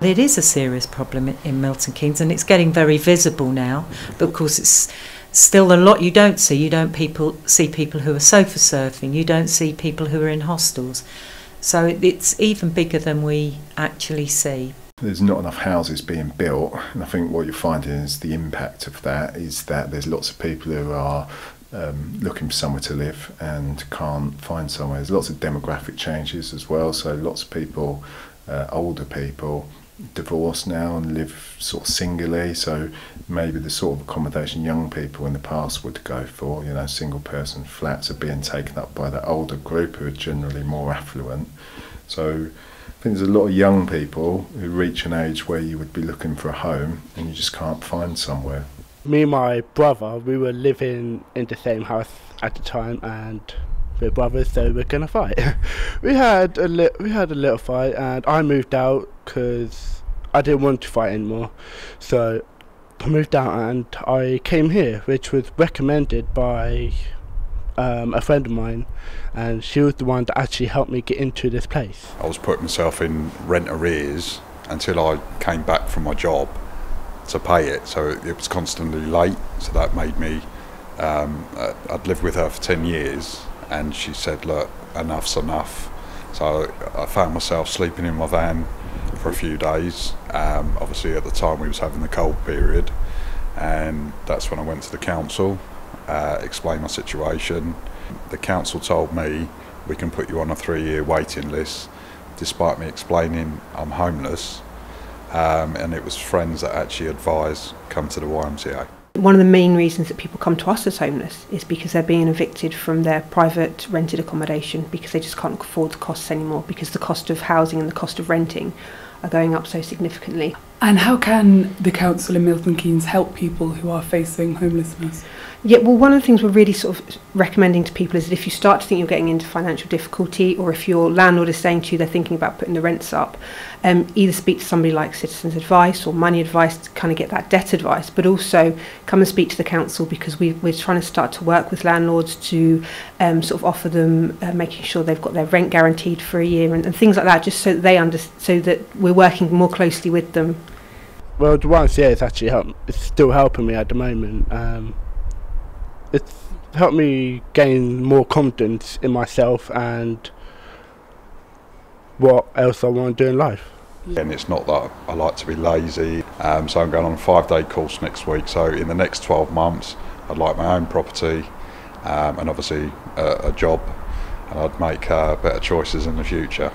It is a serious problem in Milton Keynes, and it's getting very visible now. But of course, it's still a lot you don't see. You don't see people who are sofa surfing. You don't see people who are in hostels. So it's even bigger than we actually see. There's not enough houses being built, and I think what you're finding is the impact of that is that there's lots of people who are looking for somewhere to live and can't find somewhere. There's lots of demographic changes as well, so lots of people, older people, divorce now and live sort of singly, so maybe the sort of accommodation young people in the past would go for, single person flats are being taken up by the older group who are generally more affluent. So I think there's a lot of young people who reach an age where you would be looking for a home and you just can't find somewhere. Me and my brother, we were living in the same house at the time, and we're brothers, so we're gonna fight. we had a little fight, and I moved out because I didn't want to fight anymore. So I moved out and I came here, which was recommended by a friend of mine, and she was the one that actually helped me get into this place. I was putting myself in rent arrears until I came back from my job to pay it, so it was constantly late, so that made me I'd lived with her for 10 years, and she said, look, enough's enough. So I found myself sleeping in my van for a few days. Obviously at the time we was having the cold period, and that's when I went to the council, explained my situation. The council told me we can put you on a 3-year waiting list, despite me explaining I'm homeless, and it was friends that actually advised come to the YMCA. One of the main reasons that people come to us as homeless is because they're being evicted from their private rented accommodation because they just can't afford the costs anymore, because the cost of housing and the cost of renting are going up so significantly. And how can the council in Milton Keynes help people who are facing homelessness? Yeah, well, one of the things we're really sort of recommending to people is that if you start to think you're getting into financial difficulty, or if your landlord is saying to you they're thinking about putting the rents up, either speak to somebody like Citizens Advice or Money Advice to kind of get that debt advice, but also come and speak to the council, because we're trying to start to work with landlords to sort of offer them making sure they've got their rent guaranteed for a year and things like that, just so that they so that we're working more closely with them. Well, the YMCA it's still helping me at the moment. It's helped me gain more confidence in myself and what else I want to do in life. And it's not that I like to be lazy, so I'm going on a 5-day course next week. So in the next 12 months, I'd like my own property and obviously a job, and I'd make better choices in the future.